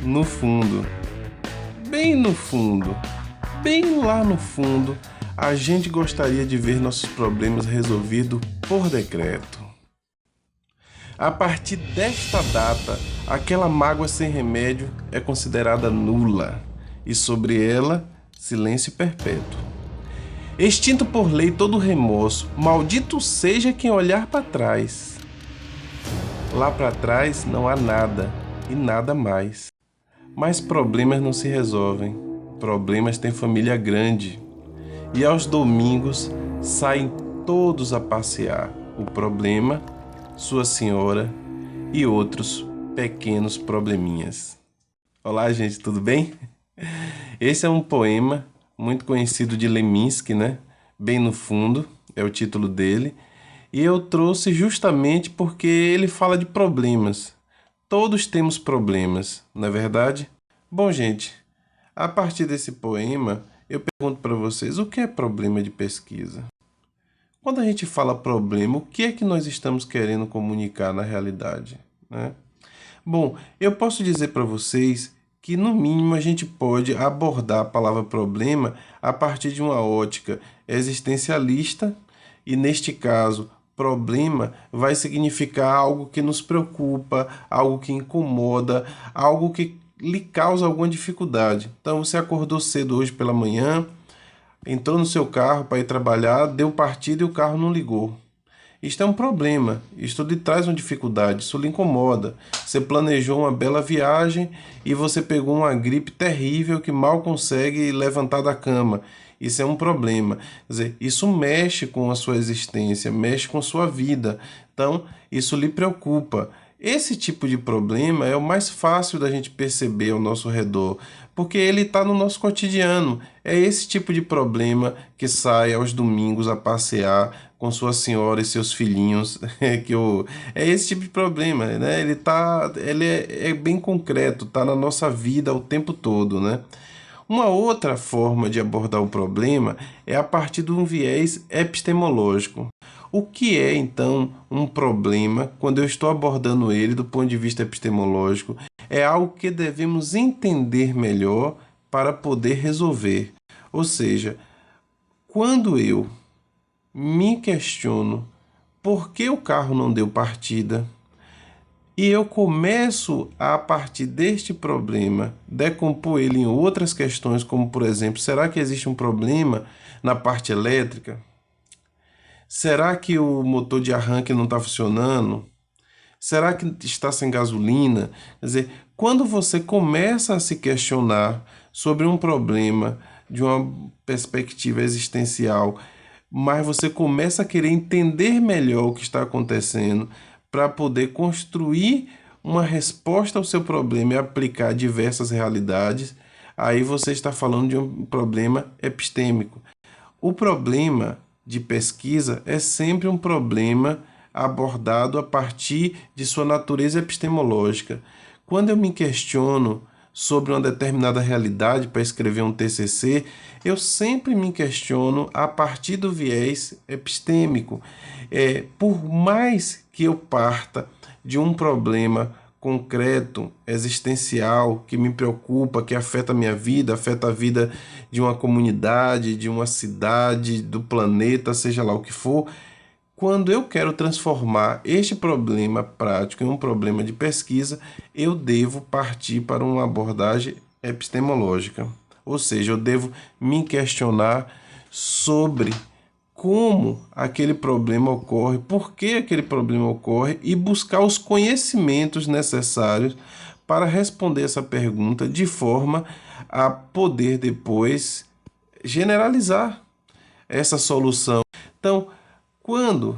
no fundo, bem no fundo, bem lá no fundo, a gente gostaria de ver nossos problemas resolvidos por decreto. A partir desta data, aquela mágoa sem remédio é considerada nula e sobre ela, silêncio perpétuo. Extinto por lei todo remorso, maldito seja quem olhar para trás. Lá para trás não há nada e nada mais. Mas problemas não se resolvem, problemas têm família grande. E aos domingos saem todos a passear. O problema, sua senhora e outros pequenos probleminhas. Olá, gente, tudo bem? Esse é um poema muito conhecido de Leminski, né? Bem no fundo, é o título dele. E eu trouxe justamente porque ele fala de problemas. Todos temos problemas, não é verdade? Bom, gente, a partir desse poema, eu pergunto para vocês, o que é problema de pesquisa? Quando a gente fala problema, o que é que nós estamos querendo comunicar na realidade, né? Bom, eu posso dizer para vocês que, no mínimo, a gente pode abordar a palavra problema a partir de uma ótica existencialista e, neste caso, problema vai significar algo que nos preocupa, algo que incomoda, algo que lhe causa alguma dificuldade. Então, você acordou cedo hoje pela manhã, entrou no seu carro para ir trabalhar, deu partida e o carro não ligou. Isto é um problema, isto lhe traz uma dificuldade, isso lhe incomoda. Você planejou uma bela viagem e você pegou uma gripe terrível que mal consegue levantar da cama. Isso é um problema. Quer dizer, isso mexe com a sua existência, mexe com a sua vida. Então, isso lhe preocupa. Esse tipo de problema é o mais fácil da gente perceber ao nosso redor, porque ele está no nosso cotidiano. É esse tipo de problema que sai aos domingos a passear com sua senhora e seus filhinhos. É esse tipo de problema, né? Ele é bem concreto, está na nossa vida o tempo todo, né? Uma outra forma de abordar o problema é a partir de um viés epistemológico. O que é, então, um problema quando eu estou abordando ele do ponto de vista epistemológico? É algo que devemos entender melhor para poder resolver. Ou seja, quando eu me questiono por que o carro não deu partida, e eu começo a partir deste problema decompor ele em outras questões, como por exemplo, será que existe um problema na parte elétrica? Será que o motor de arranque não está funcionando? Será que está sem gasolina? Quer dizer, quando você começa a se questionar sobre um problema de uma perspectiva existencial, mas você começa a querer entender melhor o que está acontecendo para poder construir uma resposta ao seu problema e aplicar diversas realidades, aí você está falando de um problema epistêmico. O problema de pesquisa é sempre um problema abordado a partir de sua natureza epistemológica. Quando eu me questiono sobre uma determinada realidade para escrever um TCC, eu sempre me questiono a partir do viés epistêmico. Por mais que eu parta de um problema concreto, existencial, que me preocupa, que afeta a minha vida, afeta a vida de uma comunidade, de uma cidade, do planeta, seja lá o que for, quando eu quero transformar este problema prático em um problema de pesquisa, eu devo partir para uma abordagem epistemológica. Ou seja, eu devo me questionar sobre como aquele problema ocorre, por que aquele problema ocorre e buscar os conhecimentos necessários para responder essa pergunta de forma a poder depois generalizar essa solução. Então, quando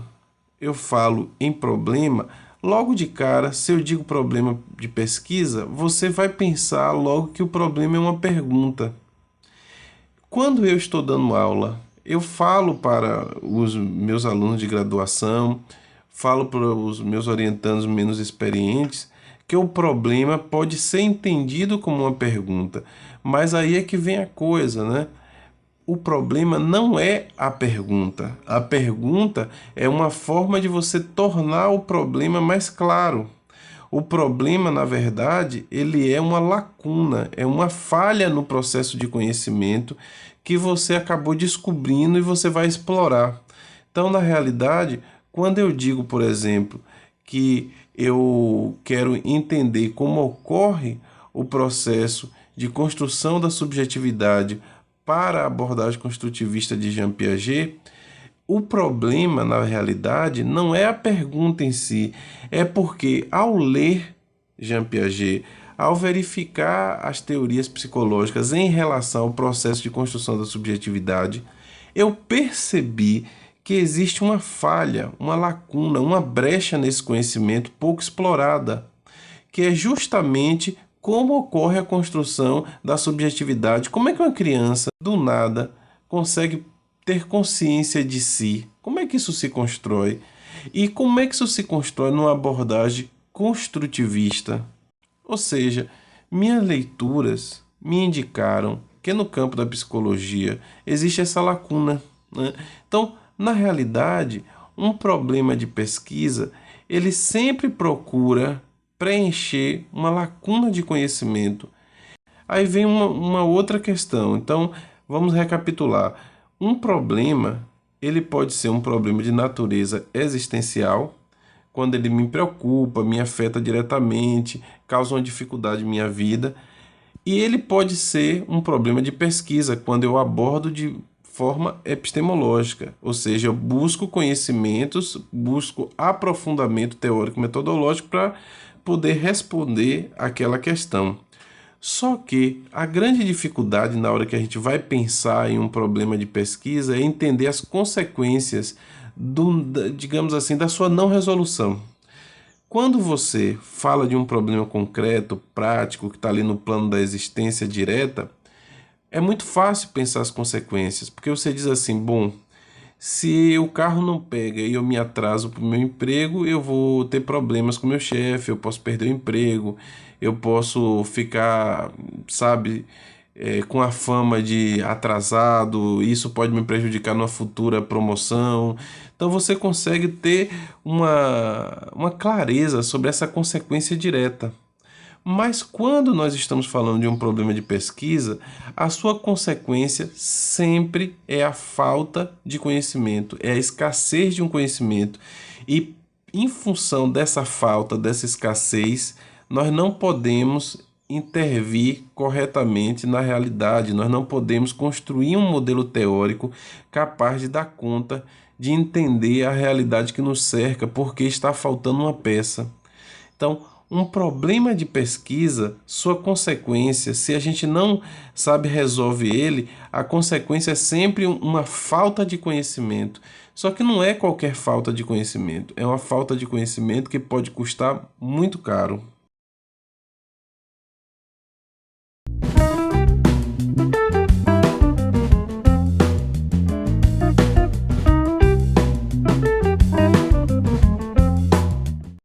eu falo em problema, logo de cara, se eu digo problema de pesquisa, você vai pensar logo que o problema é uma pergunta. Quando eu estou dando aula, eu falo para os meus alunos de graduação, falo para os meus orientandos menos experientes, que o problema pode ser entendido como uma pergunta. Mas aí é que vem a coisa, né? O problema não é a pergunta. A pergunta é uma forma de você tornar o problema mais claro. O problema, na verdade, ele é uma lacuna, é uma falha no processo de conhecimento que você acabou descobrindo e você vai explorar. Então, na realidade, quando eu digo, por exemplo, que eu quero entender como ocorre o processo de construção da subjetividade para a abordagem construtivista de Jean Piaget, o problema, na realidade, não é a pergunta em si, é porque ao ler Jean Piaget, ao verificar as teorias psicológicas em relação ao processo de construção da subjetividade, eu percebi que existe uma falha, uma lacuna, uma brecha nesse conhecimento pouco explorada, que é justamente como ocorre a construção da subjetividade. Como é que uma criança, do nada, consegue ter consciência de si? Como é que isso se constrói? E como é que isso se constrói numa abordagem construtivista? Ou seja, minhas leituras me indicaram que no campo da psicologia existe essa lacuna, né? Então, na realidade, um problema de pesquisa, ele sempre procura preencher uma lacuna de conhecimento. Aí vem uma outra questão. Então, vamos recapitular. Um problema, ele pode ser um problema de natureza existencial, quando ele me preocupa, me afeta diretamente, causa uma dificuldade em minha vida. E ele pode ser um problema de pesquisa, quando eu abordo de forma epistemológica, ou seja, eu busco conhecimentos, busco aprofundamento teórico metodológico para poder responder aquela questão. Só que a grande dificuldade na hora que a gente vai pensar em um problema de pesquisa é entender as consequências digamos assim, da sua não resolução. Quando você fala de um problema concreto, prático, que está ali no plano da existência direta, é muito fácil pensar as consequências, porque você diz assim, bom, se o carro não pega e eu me atraso para o meu emprego, eu vou ter problemas com meu chefe, eu posso perder o emprego, eu posso ficar, sabe, com a fama de atrasado, isso pode me prejudicar numa futura promoção. Então você consegue ter uma clareza sobre essa consequência direta. Mas quando nós estamos falando de um problema de pesquisa, a sua consequência sempre é a falta de conhecimento, é a escassez de um conhecimento. E em função dessa falta, dessa escassez, nós não podemos intervir corretamente na realidade, nós não podemos construir um modelo teórico capaz de dar conta de entender a realidade que nos cerca, porque está faltando uma peça. Então, um problema de pesquisa, sua consequência, se a gente não sabe resolve ele, a consequência é sempre uma falta de conhecimento. Só que não é qualquer falta de conhecimento, é uma falta de conhecimento que pode custar muito caro.